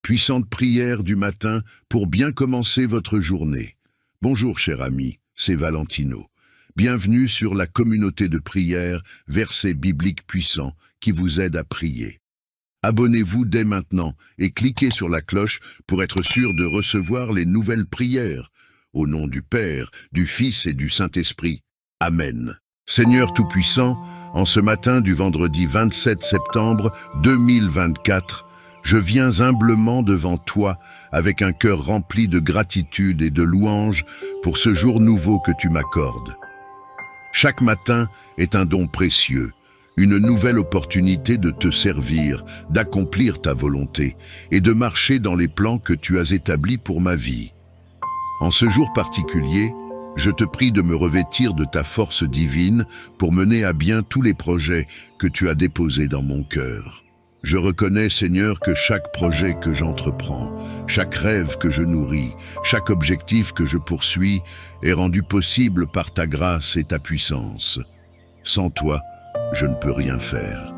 puissante prière du matin pour bien commencer votre journée. Bonjour cher ami, c'est Valentino. Bienvenue sur la communauté de prière, versets bibliques puissants qui vous aident à prier. Abonnez-vous dès maintenant et cliquez sur la cloche pour être sûr de recevoir les nouvelles prières. Au nom du Père, du Fils et du Saint-Esprit. Amen. Seigneur Tout-Puissant, en ce matin du vendredi 27 septembre 2024, je viens humblement devant toi avec un cœur rempli de gratitude et de louange pour ce jour nouveau que tu m'accordes. Chaque matin est un don précieux, une nouvelle opportunité de te servir, d'accomplir ta volonté et de marcher dans les plans que tu as établis pour ma vie. En ce jour particulier, je te prie de me revêtir de ta force divine pour mener à bien tous les projets que tu as déposés dans mon cœur. Je reconnais, Seigneur, que chaque projet que j'entreprends, chaque rêve que je nourris, chaque objectif que je poursuis est rendu possible par ta grâce et ta puissance. Sans toi, je ne peux rien faire.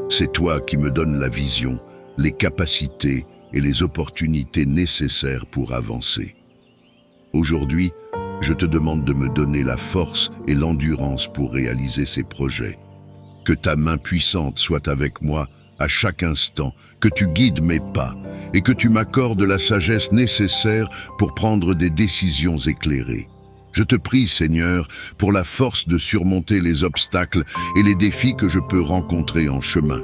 C'est toi qui me donnes la vision, les capacités et les opportunités nécessaires pour avancer. Aujourd'hui, je te demande de me donner la force et l'endurance pour réaliser ces projets. Que ta main puissante soit avec moi à chaque instant, que tu guides mes pas et que tu m'accordes la sagesse nécessaire pour prendre des décisions éclairées. Je te prie, Seigneur, pour la force de surmonter les obstacles et les défis que je peux rencontrer en chemin.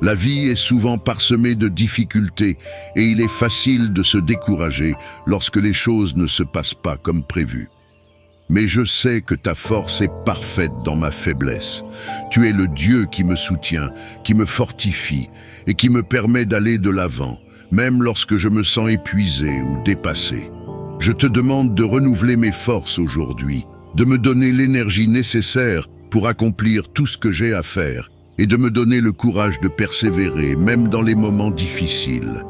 La vie est souvent parsemée de difficultés et il est facile de se décourager lorsque les choses ne se passent pas comme prévu. Mais je sais que ta force est parfaite dans ma faiblesse. Tu es le Dieu qui me soutient, qui me fortifie et qui me permet d'aller de l'avant, même lorsque je me sens épuisé ou dépassé. Je te demande de renouveler mes forces aujourd'hui, de me donner l'énergie nécessaire pour accomplir tout ce que j'ai à faire et de me donner le courage de persévérer, même dans les moments difficiles.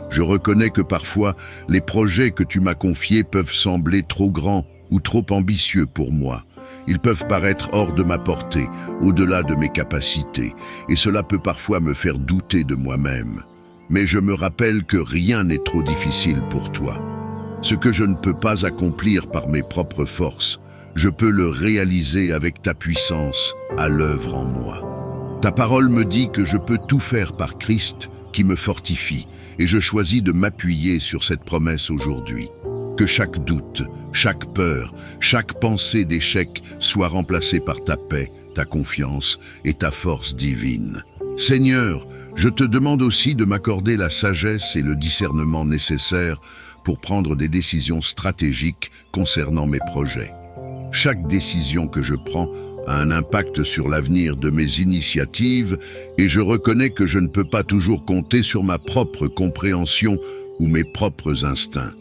Je reconnais que parfois, les projets que tu m'as confiés peuvent sembler trop grands ou trop ambitieux pour moi. Ils peuvent paraître hors de ma portée, au-delà de mes capacités, et cela peut parfois me faire douter de moi-même. Mais je me rappelle que rien n'est trop difficile pour toi. Ce que je ne peux pas accomplir par mes propres forces, je peux le réaliser avec ta puissance à l'œuvre en moi. Ta parole me dit que je peux tout faire par Christ qui me fortifie, et je choisis de m'appuyer sur cette promesse aujourd'hui. Que chaque doute, chaque peur, chaque pensée d'échec soit remplacée par ta paix, ta confiance et ta force divine. Seigneur, je te demande aussi de m'accorder la sagesse et le discernement nécessaires pour prendre des décisions stratégiques concernant mes projets. Chaque décision que je prends a un impact sur l'avenir de mes initiatives et je reconnais que je ne peux pas toujours compter sur ma propre compréhension ou mes propres instincts.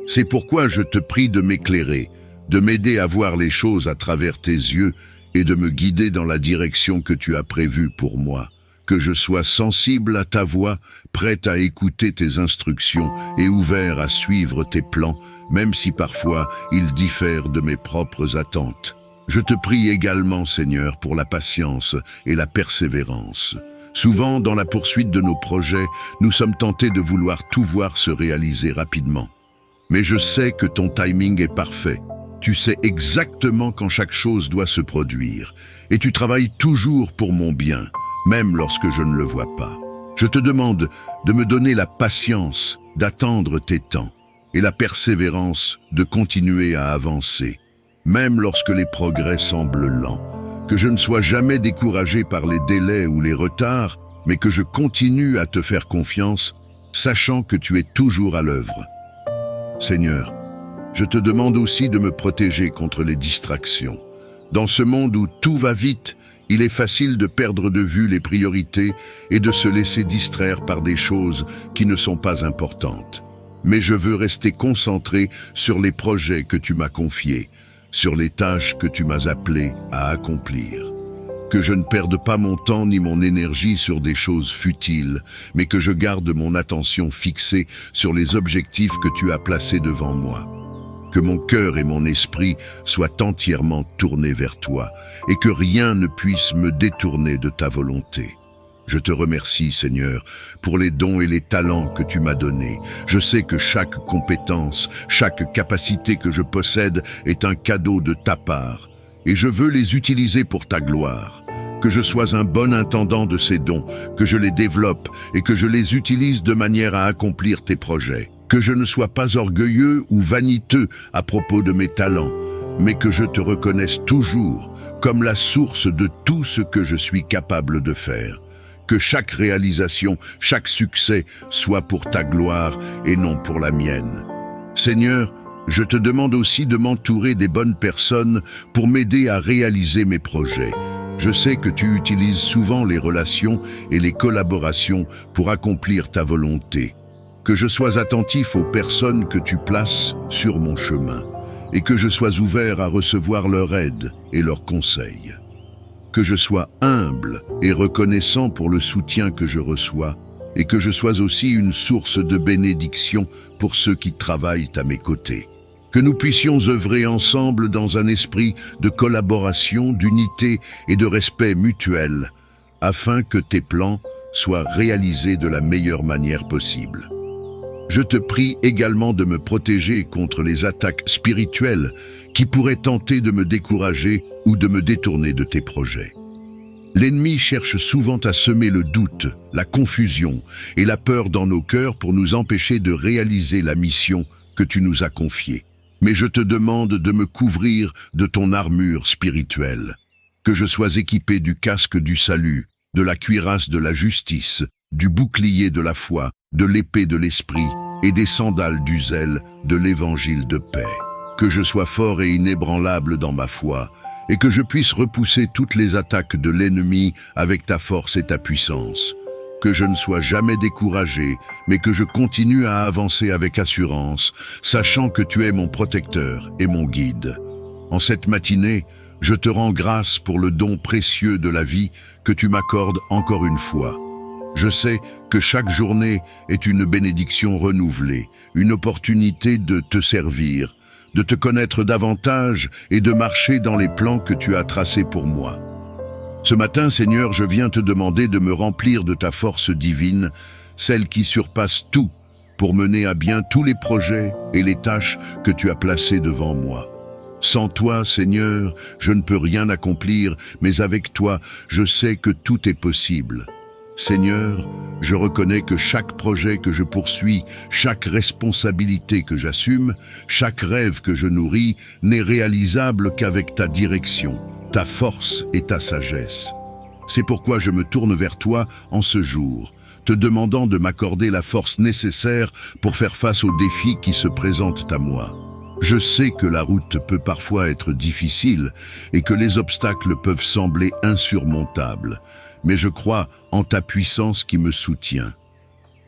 C'est pourquoi je te prie de m'éclairer, de m'aider à voir les choses à travers tes yeux et de me guider dans la direction que tu as prévue pour moi. Que je sois sensible à ta voix, prête à écouter tes instructions et ouvert à suivre tes plans, même si parfois ils diffèrent de mes propres attentes. Je te prie également, Seigneur, pour la patience et la persévérance. Souvent, dans la poursuite de nos projets, nous sommes tentés de vouloir tout voir se réaliser rapidement. Mais je sais que ton timing est parfait. Tu sais exactement quand chaque chose doit se produire. Et tu travailles toujours pour mon bien, même lorsque je ne le vois pas. Je te demande de me donner la patience d'attendre tes temps et la persévérance de continuer à avancer, même lorsque les progrès semblent lents. Que je ne sois jamais découragé par les délais ou les retards, mais que je continue à te faire confiance, sachant que tu es toujours à l'œuvre. Seigneur, je te demande aussi de me protéger contre les distractions. Dans ce monde où tout va vite, il est facile de perdre de vue les priorités et de se laisser distraire par des choses qui ne sont pas importantes. Mais je veux rester concentré sur les projets que tu m'as confiés, sur les tâches que tu m'as appelé à accomplir. Que je ne perde pas mon temps ni mon énergie sur des choses futiles, mais que je garde mon attention fixée sur les objectifs que tu as placés devant moi. Que mon cœur et mon esprit soient entièrement tournés vers toi et que rien ne puisse me détourner de ta volonté. Je te remercie, Seigneur, pour les dons et les talents que tu m'as donnés. Je sais que chaque compétence, chaque capacité que je possède est un cadeau de ta part, et je veux les utiliser pour ta gloire. Que je sois un bon intendant de ces dons, que je les développe et que je les utilise de manière à accomplir tes projets. Que je ne sois pas orgueilleux ou vaniteux à propos de mes talents, mais que je te reconnaisse toujours comme la source de tout ce que je suis capable de faire. Que chaque réalisation, chaque succès soit pour ta gloire et non pour la mienne. Seigneur, je te demande aussi de m'entourer des bonnes personnes pour m'aider à réaliser mes projets. Je sais que tu utilises souvent les relations et les collaborations pour accomplir ta volonté. Que je sois attentif aux personnes que tu places sur mon chemin et que je sois ouvert à recevoir leur aide et leurs conseils. Que je sois humble et reconnaissant pour le soutien que je reçois et que je sois aussi une source de bénédiction pour ceux qui travaillent à mes côtés. Que nous puissions œuvrer ensemble dans un esprit de collaboration, d'unité et de respect mutuel, afin que tes plans soient réalisés de la meilleure manière possible. Je te prie également de me protéger contre les attaques spirituelles qui pourraient tenter de me décourager ou de me détourner de tes projets. L'ennemi cherche souvent à semer le doute, la confusion et la peur dans nos cœurs pour nous empêcher de réaliser la mission que tu nous as confiée. Mais je te demande de me couvrir de ton armure spirituelle, que je sois équipé du casque du salut, de la cuirasse de la justice, du bouclier de la foi, de l'épée de l'esprit et des sandales du zèle de l'évangile de paix. Que je sois fort et inébranlable dans ma foi, et que je puisse repousser toutes les attaques de l'ennemi avec ta force et ta puissance. Que je ne sois jamais découragé, mais que je continue à avancer avec assurance, sachant que tu es mon protecteur et mon guide. En cette matinée, je te rends grâce pour le don précieux de la vie que tu m'accordes encore une fois. Je sais que chaque journée est une bénédiction renouvelée, une opportunité de te servir, de te connaître davantage et de marcher dans les plans que tu as tracés pour moi. Ce matin, Seigneur, je viens te demander de me remplir de ta force divine, celle qui surpasse tout, pour mener à bien tous les projets et les tâches que tu as placés devant moi. Sans toi, Seigneur, je ne peux rien accomplir, mais avec toi, je sais que tout est possible. Seigneur, je reconnais que chaque projet que je poursuis, chaque responsabilité que j'assume, chaque rêve que je nourris n'est réalisable qu'avec ta direction, ta force et ta sagesse. C'est pourquoi je me tourne vers toi en ce jour, te demandant de m'accorder la force nécessaire pour faire face aux défis qui se présentent à moi. Je sais que la route peut parfois être difficile et que les obstacles peuvent sembler insurmontables, mais je crois en ta puissance qui me soutient.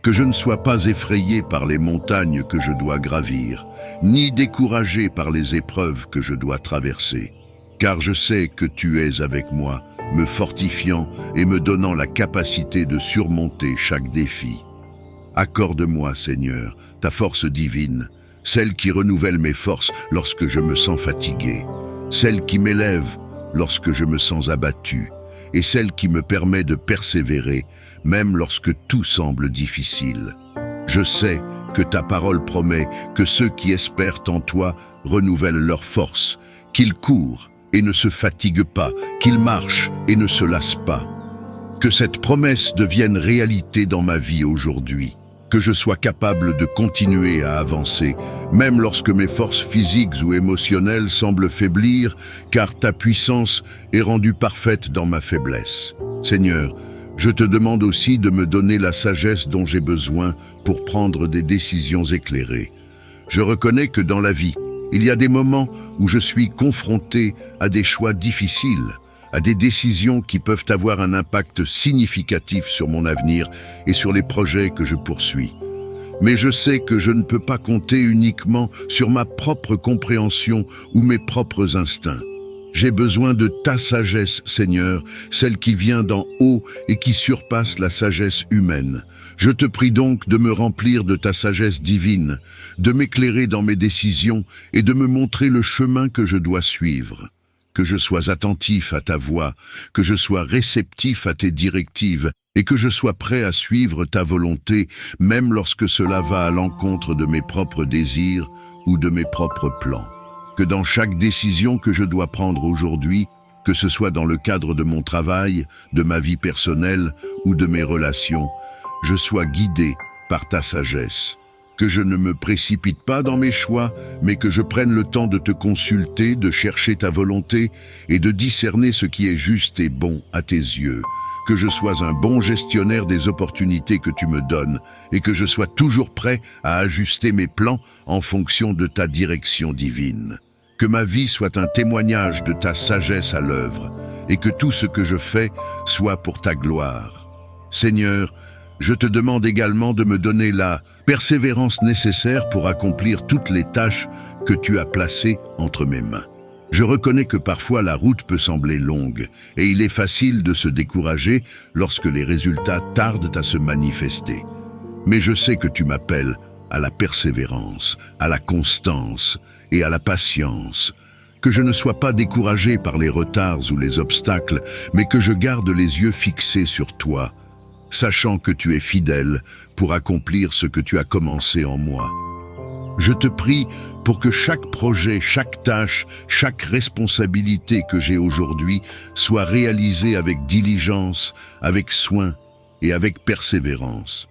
Que je ne sois pas effrayé par les montagnes que je dois gravir, ni découragé par les épreuves que je dois traverser, car je sais que tu es avec moi, me fortifiant et me donnant la capacité de surmonter chaque défi. Accorde-moi, Seigneur, ta force divine, celle qui renouvelle mes forces lorsque je me sens fatigué, celle qui m'élève lorsque je me sens abattu, et celle qui me permet de persévérer, même lorsque tout semble difficile. Je sais que ta parole promet que ceux qui espèrent en toi renouvellent leur force, qu'ils courent et ne se fatiguent pas, qu'ils marchent et ne se lassent pas. Que cette promesse devienne réalité dans ma vie aujourd'hui, que je sois capable de continuer à avancer, même lorsque mes forces physiques ou émotionnelles semblent faiblir, car ta puissance est rendue parfaite dans ma faiblesse. Seigneur, je te demande aussi de me donner la sagesse dont j'ai besoin pour prendre des décisions éclairées. Je reconnais que dans la vie, il y a des moments où je suis confronté à des choix difficiles, à des décisions qui peuvent avoir un impact significatif sur mon avenir et sur les projets que je poursuis. Mais je sais que je ne peux pas compter uniquement sur ma propre compréhension ou mes propres instincts. J'ai besoin de ta sagesse, Seigneur, celle qui vient d'en haut et qui surpasse la sagesse humaine. Je te prie donc de me remplir de ta sagesse divine, de m'éclairer dans mes décisions et de me montrer le chemin que je dois suivre. Que je sois attentif à ta voix, que je sois réceptif à tes directives et que je sois prêt à suivre ta volonté, même lorsque cela va à l'encontre de mes propres désirs ou de mes propres plans. Que dans chaque décision que je dois prendre aujourd'hui, que ce soit dans le cadre de mon travail, de ma vie personnelle ou de mes relations, je sois guidé par ta sagesse. Que je ne me précipite pas dans mes choix, mais que je prenne le temps de te consulter, de chercher ta volonté et de discerner ce qui est juste et bon à tes yeux. Que je sois un bon gestionnaire des opportunités que tu me donnes et que je sois toujours prêt à ajuster mes plans en fonction de ta direction divine. Que ma vie soit un témoignage de ta sagesse à l'œuvre et que tout ce que je fais soit pour ta gloire. Seigneur, je te demande également de me donner la persévérance nécessaire pour accomplir toutes les tâches que tu as placées entre mes mains. Je reconnais que parfois la route peut sembler longue et il est facile de se décourager lorsque les résultats tardent à se manifester. Mais je sais que tu m'appelles à la persévérance, à la constance et à la patience. Que je ne sois pas découragé par les retards ou les obstacles, mais que je garde les yeux fixés sur toi, sachant que tu es fidèle pour accomplir ce que tu as commencé en moi. Je te prie pour que chaque projet, chaque tâche, chaque responsabilité que j'ai aujourd'hui soit réalisée avec diligence, avec soin et avec persévérance.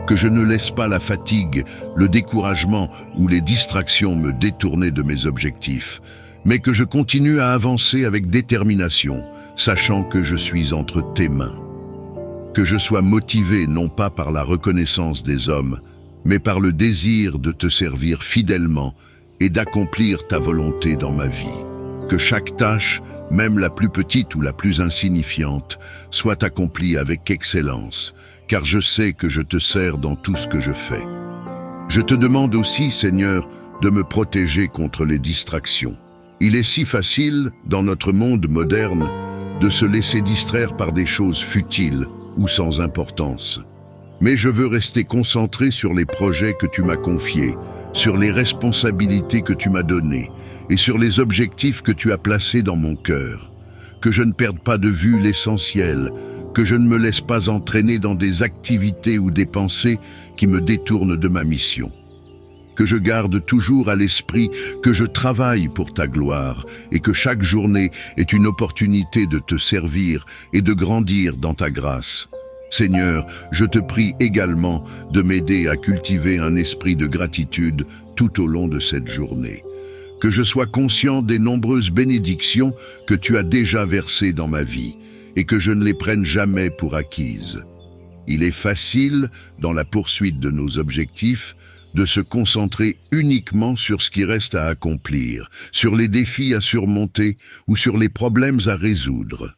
Que je ne laisse pas la fatigue, le découragement ou les distractions me détourner de mes objectifs, mais que je continue à avancer avec détermination, sachant que je suis entre tes mains. Que je sois motivé non pas par la reconnaissance des hommes, mais par le désir de te servir fidèlement et d'accomplir ta volonté dans ma vie. Que chaque tâche, même la plus petite ou la plus insignifiante, soit accomplie avec excellence, car je sais que je te sers dans tout ce que je fais. Je te demande aussi, Seigneur, de me protéger contre les distractions. Il est si facile, dans notre monde moderne, de se laisser distraire par des choses futiles ou sans importance. Mais je veux rester concentré sur les projets que tu m'as confiés, sur les responsabilités que tu m'as données et sur les objectifs que tu as placés dans mon cœur. Que je ne perde pas de vue l'essentiel, que je ne me laisse pas entraîner dans des activités ou des pensées qui me détournent de ma mission. Que je garde toujours à l'esprit que je travaille pour ta gloire et que chaque journée est une opportunité de te servir et de grandir dans ta grâce. Seigneur, je te prie également de m'aider à cultiver un esprit de gratitude tout au long de cette journée. Que je sois conscient des nombreuses bénédictions que tu as déjà versées dans ma vie et que je ne les prenne jamais pour acquises. Il est facile, dans la poursuite de nos objectifs, de se concentrer uniquement sur ce qui reste à accomplir, sur les défis à surmonter ou sur les problèmes à résoudre.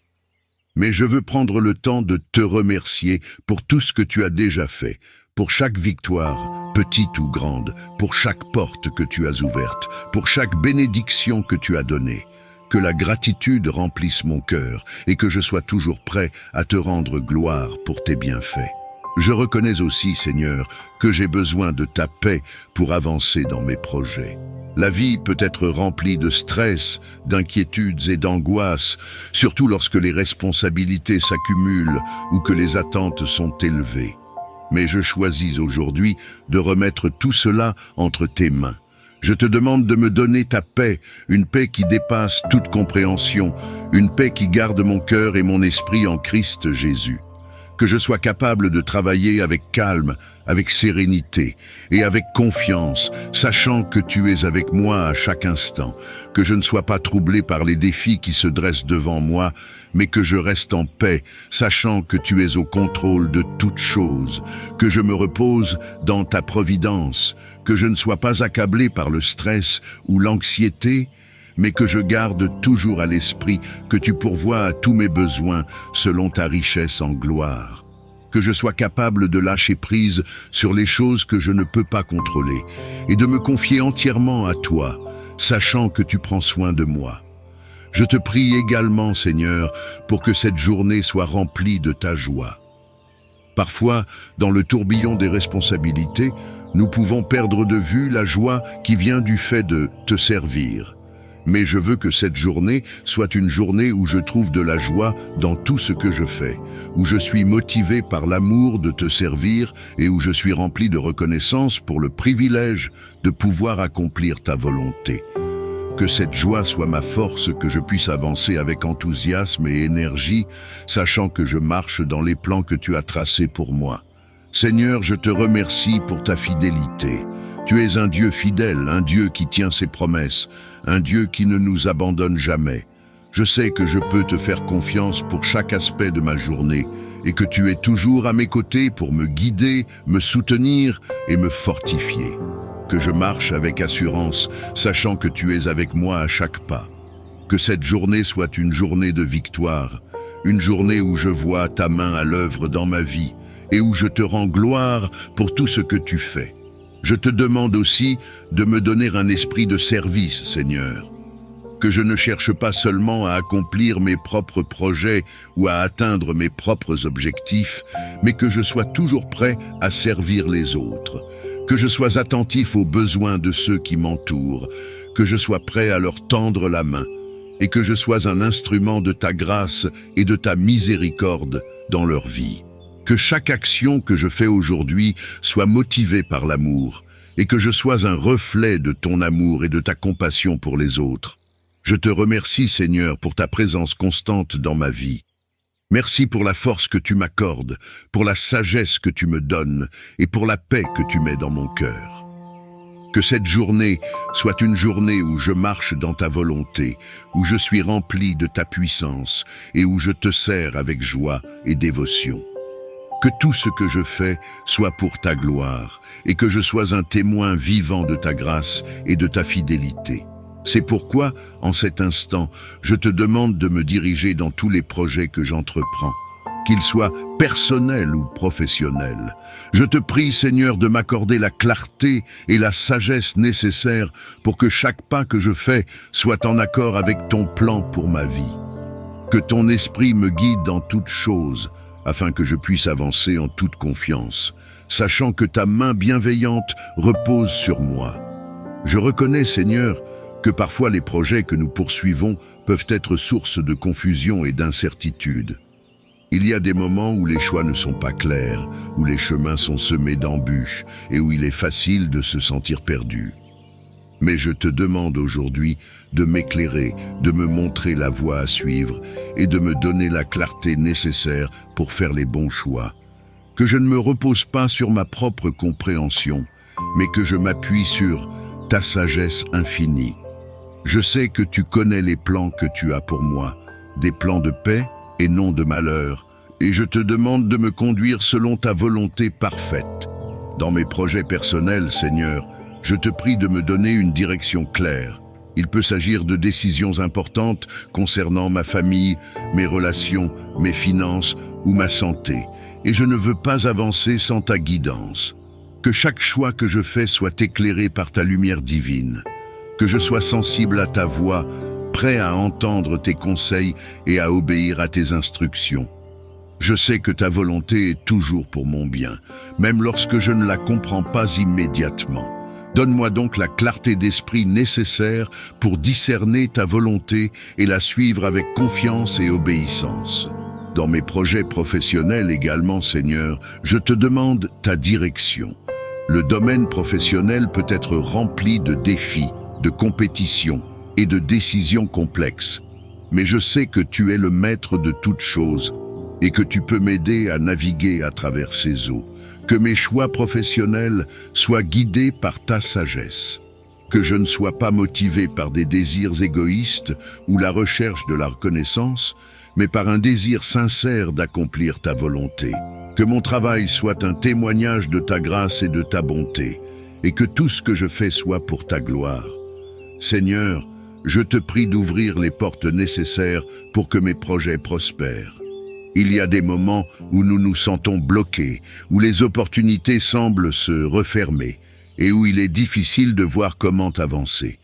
Mais je veux prendre le temps de te remercier pour tout ce que tu as déjà fait, pour chaque victoire, petite ou grande, pour chaque porte que tu as ouverte, pour chaque bénédiction que tu as donnée. Que la gratitude remplisse mon cœur et que je sois toujours prêt à te rendre gloire pour tes bienfaits. Je reconnais aussi, Seigneur, que j'ai besoin de ta paix pour avancer dans mes projets. La vie peut être remplie de stress, d'inquiétudes et d'angoisses, surtout lorsque les responsabilités s'accumulent ou que les attentes sont élevées. Mais je choisis aujourd'hui de remettre tout cela entre tes mains. Je te demande de me donner ta paix, une paix qui dépasse toute compréhension, une paix qui garde mon cœur et mon esprit en Christ Jésus. Que je sois capable de travailler avec calme, avec sérénité et avec confiance, sachant que tu es avec moi à chaque instant, que je ne sois pas troublé par les défis qui se dressent devant moi, mais que je reste en paix, sachant que tu es au contrôle de toutes choses, que je me repose dans ta providence, que je ne sois pas accablé par le stress ou l'anxiété, mais que je garde toujours à l'esprit que tu pourvois à tous mes besoins selon ta richesse en gloire. Que je sois capable de lâcher prise sur les choses que je ne peux pas contrôler et de me confier entièrement à toi, sachant que tu prends soin de moi. Je te prie également, Seigneur, pour que cette journée soit remplie de ta joie. Parfois, dans le tourbillon des responsabilités, nous pouvons perdre de vue la joie qui vient du fait de te servir. Mais je veux que cette journée soit une journée où je trouve de la joie dans tout ce que je fais, où je suis motivé par l'amour de te servir et où je suis rempli de reconnaissance pour le privilège de pouvoir accomplir ta volonté. Que cette joie soit ma force, que je puisse avancer avec enthousiasme et énergie, sachant que je marche dans les plans que tu as tracés pour moi. Seigneur, je te remercie pour ta fidélité. Tu es un Dieu fidèle, un Dieu qui tient ses promesses, un Dieu qui ne nous abandonne jamais. Je sais que je peux te faire confiance pour chaque aspect de ma journée et que tu es toujours à mes côtés pour me guider, me soutenir et me fortifier. Que je marche avec assurance, sachant que tu es avec moi à chaque pas. Que cette journée soit une journée de victoire, une journée où je vois ta main à l'œuvre dans ma vie et où je te rends gloire pour tout ce que tu fais. Je te demande aussi de me donner un esprit de service, Seigneur. Que je ne cherche pas seulement à accomplir mes propres projets ou à atteindre mes propres objectifs, mais que je sois toujours prêt à servir les autres. Que je sois attentif aux besoins de ceux qui m'entourent, que je sois prêt à leur tendre la main, et que je sois un instrument de ta grâce et de ta miséricorde dans leur vie. Que chaque action que je fais aujourd'hui soit motivée par l'amour, et que je sois un reflet de ton amour et de ta compassion pour les autres. Je te remercie, Seigneur, pour ta présence constante dans ma vie. Merci pour la force que tu m'accordes, pour la sagesse que tu me donnes et pour la paix que tu mets dans mon cœur. Que cette journée soit une journée où je marche dans ta volonté, où je suis rempli de ta puissance et où je te sers avec joie et dévotion. Que tout ce que je fais soit pour ta gloire et que je sois un témoin vivant de ta grâce et de ta fidélité. C'est pourquoi, en cet instant, je te demande de me diriger dans tous les projets que j'entreprends, qu'ils soient personnels ou professionnels. Je te prie, Seigneur, de m'accorder la clarté et la sagesse nécessaires pour que chaque pas que je fais soit en accord avec ton plan pour ma vie. Que ton esprit me guide dans toutes choses, afin que je puisse avancer en toute confiance, sachant que ta main bienveillante repose sur moi. Je reconnais, Seigneur, que parfois les projets que nous poursuivons peuvent être source de confusion et d'incertitude. Il y a des moments où les choix ne sont pas clairs, où les chemins sont semés d'embûches et où il est facile de se sentir perdu. Mais je te demande aujourd'hui de m'éclairer, de me montrer la voie à suivre et de me donner la clarté nécessaire pour faire les bons choix. Que je ne me repose pas sur ma propre compréhension, mais que je m'appuie sur ta sagesse infinie. Je sais que tu connais les plans que tu as pour moi, des plans de paix et non de malheur, et je te demande de me conduire selon ta volonté parfaite. Dans mes projets personnels, Seigneur, je te prie de me donner une direction claire. Il peut s'agir de décisions importantes concernant ma famille, mes relations, mes finances ou ma santé, et je ne veux pas avancer sans ta guidance. Que chaque choix que je fais soit éclairé par ta lumière divine. Que je sois sensible à ta voix, prêt à entendre tes conseils et à obéir à tes instructions. Je sais que ta volonté est toujours pour mon bien, même lorsque je ne la comprends pas immédiatement. Donne-moi donc la clarté d'esprit nécessaire pour discerner ta volonté et la suivre avec confiance et obéissance. Dans mes projets professionnels également, Seigneur, je te demande ta direction. Le domaine professionnel peut être rempli de défis, de compétitions et de décisions complexes. Mais je sais que tu es le maître de toutes choses et que tu peux m'aider à naviguer à travers ces eaux. Que mes choix professionnels soient guidés par ta sagesse. Que je ne sois pas motivé par des désirs égoïstes ou la recherche de la reconnaissance, mais par un désir sincère d'accomplir ta volonté. Que mon travail soit un témoignage de ta grâce et de ta bonté, et que tout ce que je fais soit pour ta gloire. Seigneur, je te prie d'ouvrir les portes nécessaires pour que mes projets prospèrent. Il y a des moments où nous nous sentons bloqués, où les opportunités semblent se refermer et où il est difficile de voir comment avancer.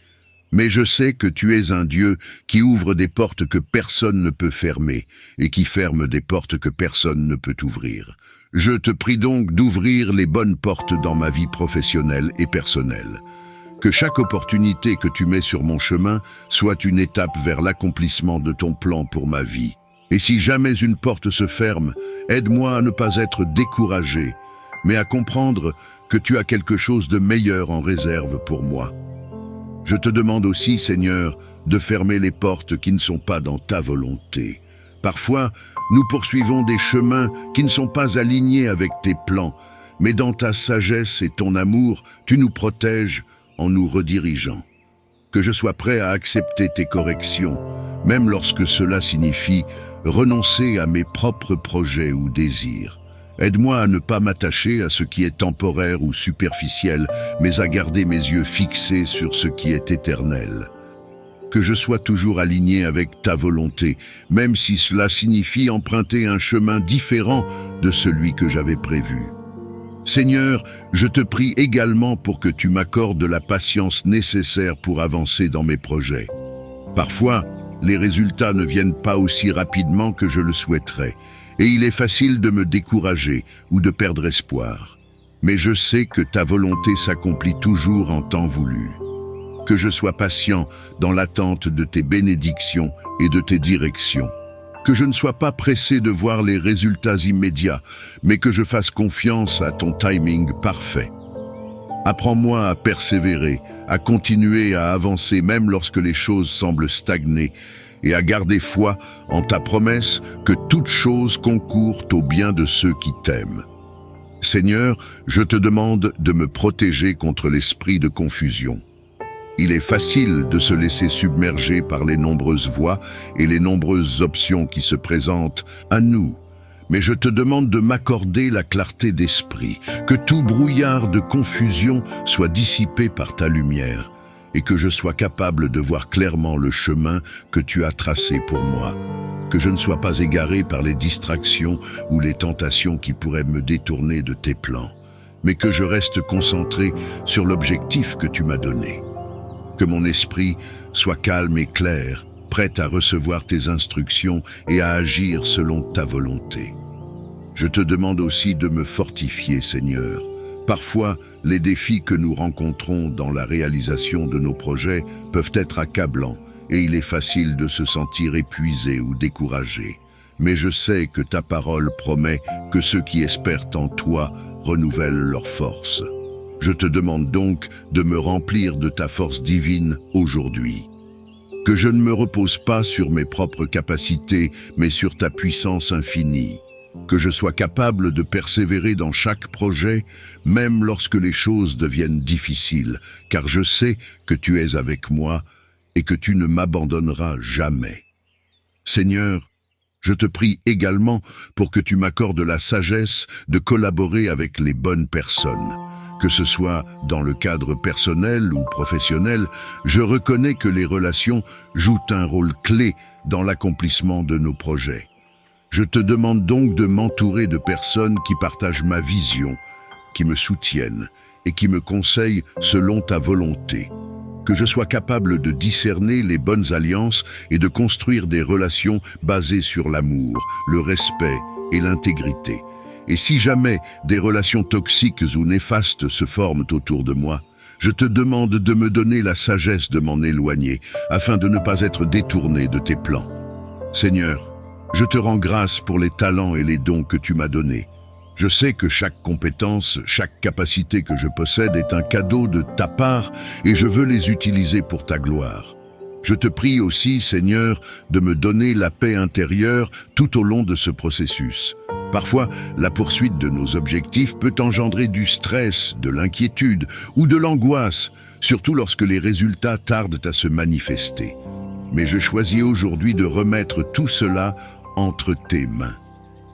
Mais je sais que tu es un Dieu qui ouvre des portes que personne ne peut fermer et qui ferme des portes que personne ne peut ouvrir. Je te prie donc d'ouvrir les bonnes portes dans ma vie professionnelle et personnelle. Que chaque opportunité que tu mets sur mon chemin soit une étape vers l'accomplissement de ton plan pour ma vie. Et si jamais une porte se ferme, aide-moi à ne pas être découragé, mais à comprendre que tu as quelque chose de meilleur en réserve pour moi. Je te demande aussi, Seigneur, de fermer les portes qui ne sont pas dans ta volonté. Parfois, nous poursuivons des chemins qui ne sont pas alignés avec tes plans, mais dans ta sagesse et ton amour, tu nous protèges en nous redirigeant. Que je sois prêt à accepter tes corrections, même lorsque cela signifie renoncer à mes propres projets ou désirs. Aide-moi à ne pas m'attacher à ce qui est temporaire ou superficiel, mais à garder mes yeux fixés sur ce qui est éternel. Que je sois toujours aligné avec ta volonté, même si cela signifie emprunter un chemin différent de celui que j'avais prévu. Seigneur, je te prie également pour que tu m'accordes la patience nécessaire pour avancer dans mes projets. Parfois, les résultats ne viennent pas aussi rapidement que je le souhaiterais, et il est facile de me décourager ou de perdre espoir. Mais je sais que ta volonté s'accomplit toujours en temps voulu. Que je sois patient dans l'attente de tes bénédictions et de tes directions. Que je ne sois pas pressé de voir les résultats immédiats, mais que je fasse confiance à ton timing parfait. Apprends-moi à persévérer, à continuer à avancer même lorsque les choses semblent stagner, et à garder foi en ta promesse que toutes choses concourent au bien de ceux qui t'aiment. Seigneur, je te demande de me protéger contre l'esprit de confusion. Il est facile de se laisser submerger par les nombreuses voies et les nombreuses options qui se présentent à nous. Mais je te demande de m'accorder la clarté d'esprit, que tout brouillard de confusion soit dissipé par ta lumière, et que je sois capable de voir clairement le chemin que tu as tracé pour moi. Que je ne sois pas égaré par les distractions ou les tentations qui pourraient me détourner de tes plans, mais que je reste concentré sur l'objectif que tu m'as donné. Que mon esprit soit calme et clair, prêt à recevoir tes instructions et à agir selon ta volonté. Je te demande aussi de me fortifier, Seigneur. Parfois, les défis que nous rencontrons dans la réalisation de nos projets peuvent être accablants et il est facile de se sentir épuisé ou découragé. Mais je sais que ta parole promet que ceux qui espèrent en toi renouvellent leurs forces. Je te demande donc de me remplir de ta force divine aujourd'hui. Que je ne me repose pas sur mes propres capacités, mais sur ta puissance infinie. Que je sois capable de persévérer dans chaque projet, même lorsque les choses deviennent difficiles, car je sais que tu es avec moi et que tu ne m'abandonneras jamais. Seigneur, je te prie également pour que tu m'accordes la sagesse de collaborer avec les bonnes personnes. Que ce soit dans le cadre personnel ou professionnel, je reconnais que les relations jouent un rôle clé dans l'accomplissement de nos projets. Je te demande donc de m'entourer de personnes qui partagent ma vision, qui me soutiennent et qui me conseillent selon ta volonté. Que je sois capable de discerner les bonnes alliances et de construire des relations basées sur l'amour, le respect et l'intégrité. Et si jamais des relations toxiques ou néfastes se forment autour de moi, je te demande de me donner la sagesse de m'en éloigner, afin de ne pas être détourné de tes plans. Seigneur, je te rends grâce pour les talents et les dons que tu m'as donnés. Je sais que chaque compétence, chaque capacité que je possède est un cadeau de ta part et je veux les utiliser pour ta gloire. Je te prie aussi, Seigneur, de me donner la paix intérieure tout au long de ce processus. Parfois, la poursuite de nos objectifs peut engendrer du stress, de l'inquiétude ou de l'angoisse, surtout lorsque les résultats tardent à se manifester. Mais je choisis aujourd'hui de remettre tout cela entre tes mains.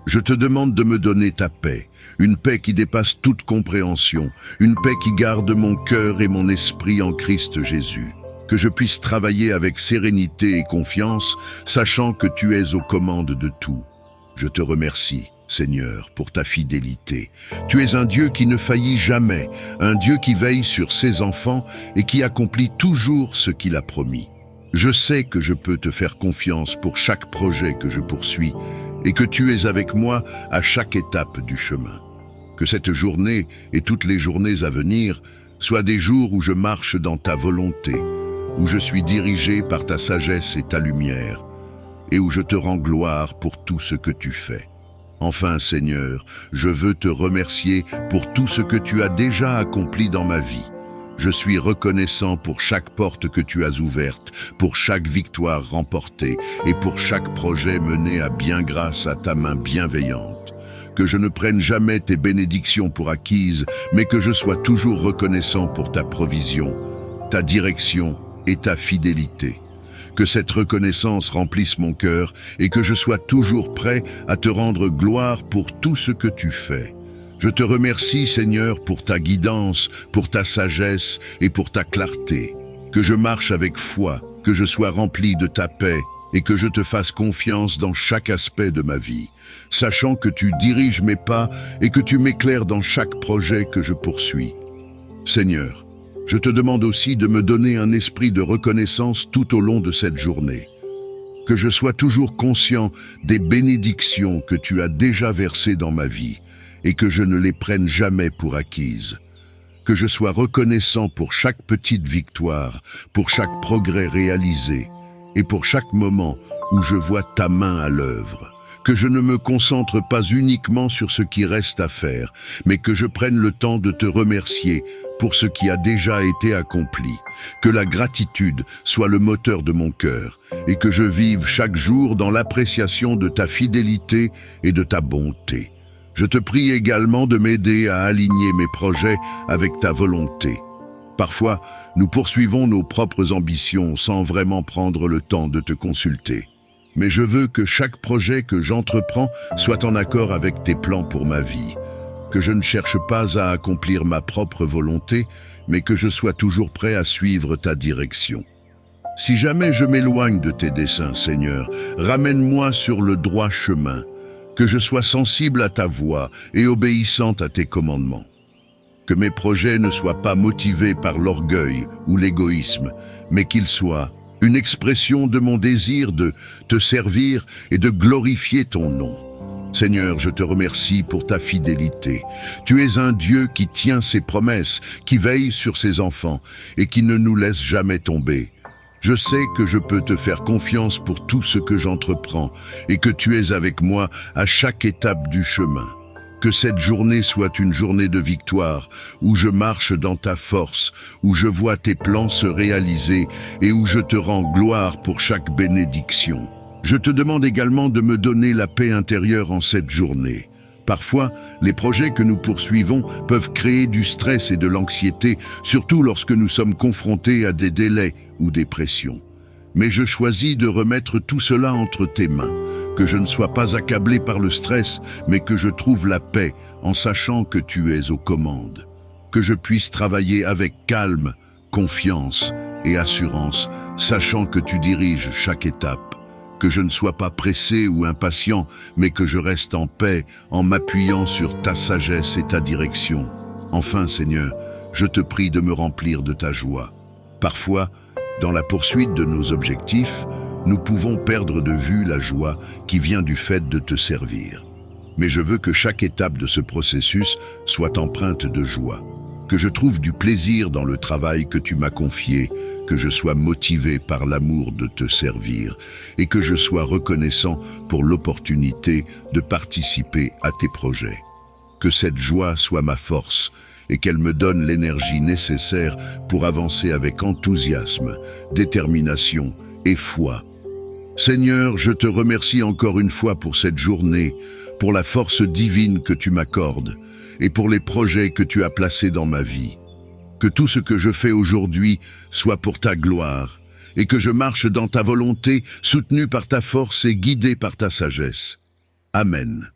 Je te demande de me donner ta paix, une paix qui dépasse toute compréhension, une paix qui garde mon cœur et mon esprit en Christ Jésus. Que je puisse travailler avec sérénité et confiance, sachant que tu es aux commandes de tout. Je te remercie, Seigneur, pour ta fidélité. Tu es un Dieu qui ne faillit jamais, un Dieu qui veille sur ses enfants et qui accomplit toujours ce qu'il a promis. Je sais que je peux te faire confiance pour chaque projet que je poursuis et que tu es avec moi à chaque étape du chemin. Que cette journée et toutes les journées à venir soient des jours où je marche dans ta volonté, où je suis dirigé par ta sagesse et ta lumière, et où je te rends gloire pour tout ce que tu fais. Enfin, Seigneur, je veux te remercier pour tout ce que tu as déjà accompli dans ma vie. Je suis reconnaissant pour chaque porte que tu as ouverte, pour chaque victoire remportée et pour chaque projet mené à bien grâce à ta main bienveillante. Que je ne prenne jamais tes bénédictions pour acquises, mais que je sois toujours reconnaissant pour ta provision, ta direction et ta fidélité. Que cette reconnaissance remplisse mon cœur et que je sois toujours prêt à te rendre gloire pour tout ce que tu fais. Je te remercie, Seigneur, pour ta guidance, pour ta sagesse et pour ta clarté. Que je marche avec foi, que je sois rempli de ta paix et que je te fasse confiance dans chaque aspect de ma vie, sachant que tu diriges mes pas et que tu m'éclaires dans chaque projet que je poursuis. Seigneur, je te demande aussi de me donner un esprit de reconnaissance tout au long de cette journée. Que je sois toujours conscient des bénédictions que tu as déjà versées dans ma vie et que je ne les prenne jamais pour acquises. Que je sois reconnaissant pour chaque petite victoire, pour chaque progrès réalisé et pour chaque moment où je vois ta main à l'œuvre. Que je ne me concentre pas uniquement sur ce qui reste à faire, mais que je prenne le temps de te remercier pour ce qui a déjà été accompli. Que la gratitude soit le moteur de mon cœur et que je vive chaque jour dans l'appréciation de ta fidélité et de ta bonté. Je te prie également de m'aider à aligner mes projets avec ta volonté. Parfois, nous poursuivons nos propres ambitions sans vraiment prendre le temps de te consulter. Mais je veux que chaque projet que j'entreprends soit en accord avec tes plans pour ma vie. Que je ne cherche pas à accomplir ma propre volonté, mais que je sois toujours prêt à suivre ta direction. Si jamais je m'éloigne de tes desseins, Seigneur, ramène-moi sur le droit chemin. Que je sois sensible à ta voix et obéissante à tes commandements. Que mes projets ne soient pas motivés par l'orgueil ou l'égoïsme, mais qu'ils soient une expression de mon désir de te servir et de glorifier ton nom. Seigneur, je te remercie pour ta fidélité. Tu es un Dieu qui tient ses promesses, qui veille sur ses enfants et qui ne nous laisse jamais tomber. Je sais que je peux te faire confiance pour tout ce que j'entreprends et que tu es avec moi à chaque étape du chemin. Que cette journée soit une journée de victoire, où je marche dans ta force, où je vois tes plans se réaliser et où je te rends gloire pour chaque bénédiction. Je te demande également de me donner la paix intérieure en cette journée. Parfois, les projets que nous poursuivons peuvent créer du stress et de l'anxiété, surtout lorsque nous sommes confrontés à des délais ou des pressions. Mais je choisis de remettre tout cela entre tes mains, que je ne sois pas accablé par le stress, mais que je trouve la paix en sachant que tu es aux commandes. Que je puisse travailler avec calme, confiance et assurance, sachant que tu diriges chaque étape. Que je ne sois pas pressé ou impatient, mais que je reste en paix en m'appuyant sur ta sagesse et ta direction. Enfin, Seigneur, je te prie de me remplir de ta joie. Parfois, dans la poursuite de nos objectifs, nous pouvons perdre de vue la joie qui vient du fait de te servir. Mais je veux que chaque étape de ce processus soit empreinte de joie, que je trouve du plaisir dans le travail que tu m'as confié, que je sois motivé par l'amour de te servir et que je sois reconnaissant pour l'opportunité de participer à tes projets. Que cette joie soit ma force et qu'elle me donne l'énergie nécessaire pour avancer avec enthousiasme, détermination et foi. Seigneur, je te remercie encore une fois pour cette journée, pour la force divine que tu m'accordes et pour les projets que tu as placés dans ma vie. Que tout ce que je fais aujourd'hui soit pour ta gloire et que je marche dans ta volonté, soutenu par ta force et guidé par ta sagesse. Amen.